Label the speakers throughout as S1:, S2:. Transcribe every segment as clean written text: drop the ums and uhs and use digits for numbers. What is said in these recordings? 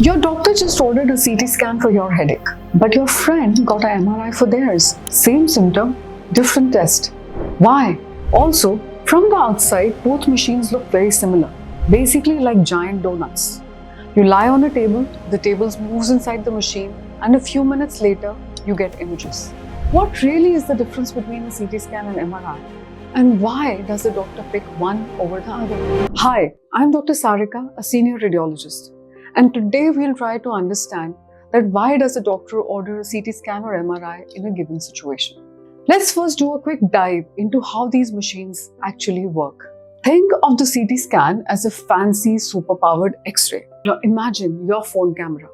S1: Your doctor just ordered a CT scan for your headache, but your friend got an MRI for theirs. Same symptom, different test. Why? Also, from the outside, both machines look very similar, basically like giant donuts. You lie on a table, the table moves inside the machine, and a few minutes later, you get images. What really is the difference between a CT scan and MRI? And why does the doctor pick one over the other? Hi, I'm Dr. Sarika, a senior radiologist. And today we'll try to understand that why does a doctor order a CT scan or MRI in a given situation. Let's first do a quick dive into how these machines actually work. Think of the CT scan as a fancy superpowered X-ray. Now imagine your phone camera.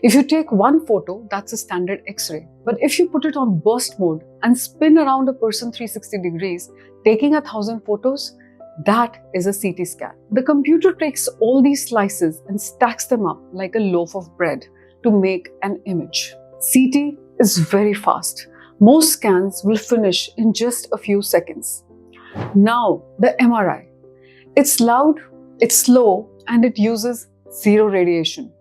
S1: If you take one photo, that's a standard X-ray. But if you put it on burst mode and spin around a person 360 degrees, taking 1,000 photos, that is a CT scan. The computer takes all these slices and stacks them up like a loaf of bread to make an image. CT is very fast. Most scans will finish in just a few seconds. Now, the MRI. It's loud, it's slow, and it uses zero radiation.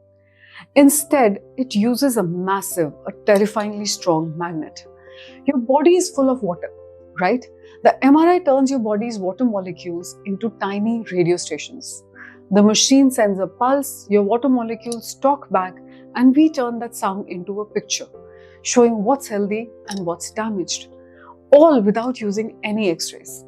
S1: Instead, it uses a massive, terrifyingly strong magnet. Your body is full of water, right? The MRI turns your body's water molecules into tiny radio stations. The machine sends a pulse, your water molecules talk back, and we turn that sound into a picture, showing what's healthy and what's damaged, all without using any X-rays.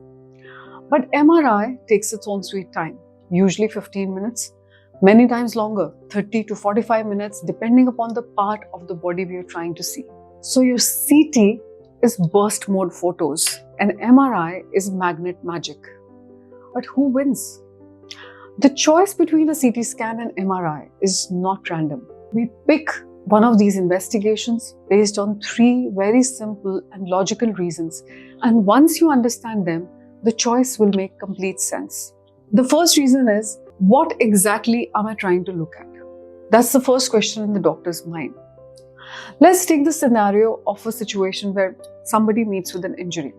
S1: But MRI takes its own sweet time, usually 15 minutes, many times longer, 30 to 45 minutes, depending upon the part of the body we are trying to see. So your CT is burst mode photos and MRI is magnet magic. But who wins? The choice between a CT scan and MRI is not random. We pick one of these investigations based on three very simple and logical reasons, and once you understand them, the choice will make complete sense. The first reason is, what exactly am I trying to look at? That's the first question in the doctor's mind. Let's take the scenario of a situation where somebody meets with an injury.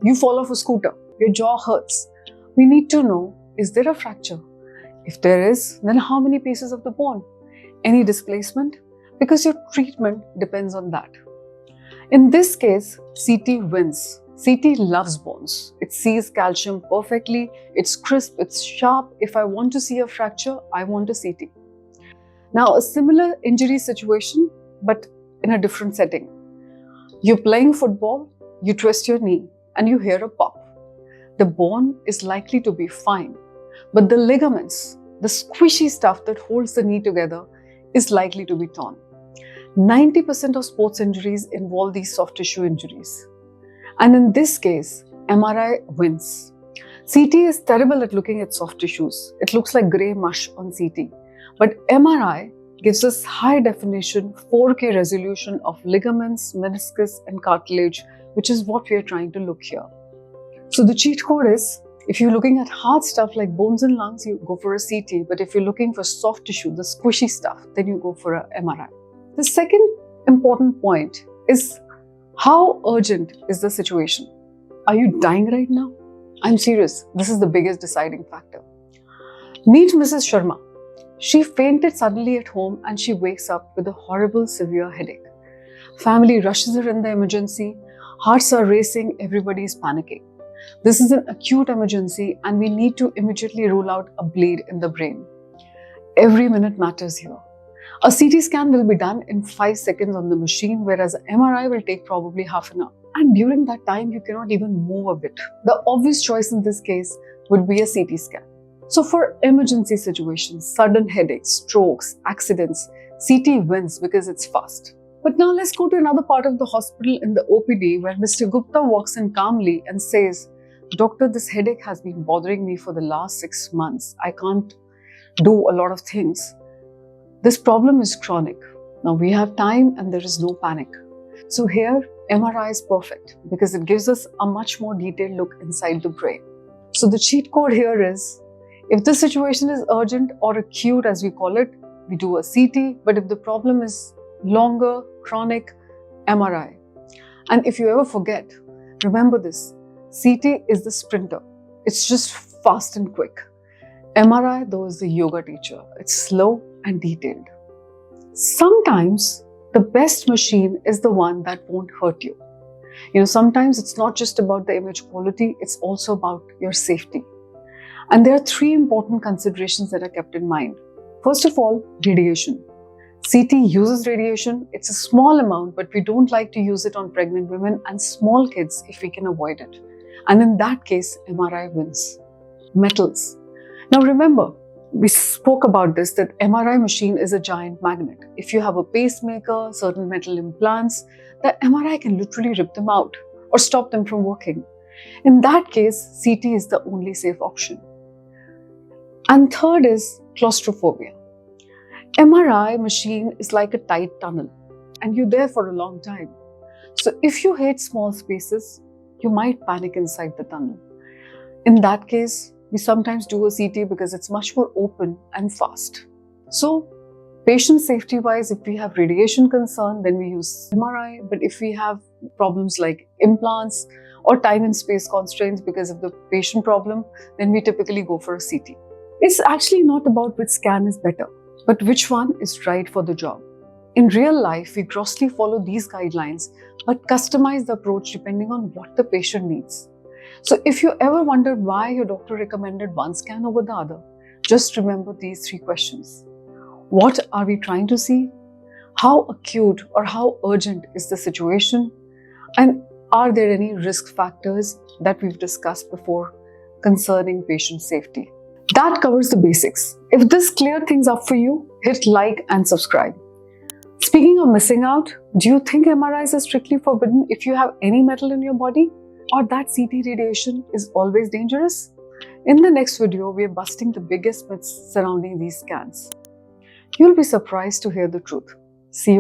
S1: You fall off a scooter, your jaw hurts. We need to know, is there a fracture? If there is, then how many pieces of the bone? Any displacement? Because your treatment depends on that. In this case, CT wins. CT loves bones. It sees calcium perfectly, it's crisp, it's sharp. If I want to see a fracture, I want a CT. Now, a similar injury situation, but in a different setting. You're playing football, you twist your knee, and you hear a pop. The bone is likely to be fine, but the ligaments, the squishy stuff that holds the knee together, is likely to be torn. 90% of sports injuries involve these soft tissue injuries. And in this case, MRI wins. CT is terrible at looking at soft tissues. It looks like grey mush on CT. But MRI gives us high definition 4K resolution of ligaments, meniscus, and cartilage, which is what we are trying to look here. So the cheat code is, if you're looking at hard stuff like bones and lungs, you go for a CT. But if you're looking for soft tissue, the squishy stuff, then you go for a MRI. The second important point is, how urgent is the situation? Are you dying right now? I'm serious. This is the biggest deciding factor. Meet Mrs. Sharma. She fainted suddenly at home and she wakes up with a horrible, severe headache. Family rushes her in the emergency. Hearts are racing. Everybody is panicking. This is an acute emergency and we need to immediately rule out a bleed in the brain. Every minute matters here. A CT scan will be done in 5 seconds on the machine, whereas an MRI will take probably half an hour. And during that time, you cannot even move a bit. The obvious choice in this case would be a CT scan. So for emergency situations, sudden headaches, strokes, accidents, CT wins because it's fast. But now let's go to another part of the hospital in the OPD where Mr. Gupta walks in calmly and says, "Doctor, this headache has been bothering me for the last 6 months. I can't do a lot of things. This problem is chronic. Now we have time and there is no panic." So here, MRI is perfect because it gives us a much more detailed look inside the brain. So the cheat code here is, if the situation is urgent or acute as we call it, we do a CT, but if the problem is longer, chronic, MRI. And if you ever forget, remember this, CT is the sprinter. It's just fast and quick. MRI, though, is the yoga teacher. It's slow and detailed. Sometimes the best machine is the one that won't hurt you. Sometimes it's not just about the image quality, it's also about your safety. And there are three important considerations that are kept in mind. First of all, radiation. CT uses radiation. It's a small amount, but we don't like to use it on pregnant women and small kids if we can avoid it. And in that case, MRI wins. Metals. Now remember, we spoke about this, that MRI machine is a giant magnet. If you have a pacemaker, certain metal implants, the MRI can literally rip them out or stop them from working. In that case, CT is the only safe option. And third is claustrophobia. MRI machine is like a tight tunnel and you're there for a long time. So if you hate small spaces, you might panic inside the tunnel. In that case, we sometimes do a CT because it's much more open and fast. So, patient safety wise, if we have radiation concern, then we use MRI. But if we have problems like implants or time and space constraints because of the patient problem, then we typically go for a CT. It's actually not about which scan is better, but which one is right for the job. In real life, we grossly follow these guidelines, but customize the approach depending on what the patient needs. So if you ever wondered why your doctor recommended one scan over the other, just remember these three questions. What are we trying to see? How acute or how urgent is the situation? And are there any risk factors that we've discussed before concerning patient safety? That covers the basics. If this cleared things up for you, hit like and subscribe. Speaking of missing out, do you think MRIs are strictly forbidden if you have any metal in your body? Or that CT radiation is always dangerous? In the next video, we are busting the biggest myths surrounding these scans. You'll be surprised to hear the truth. See you.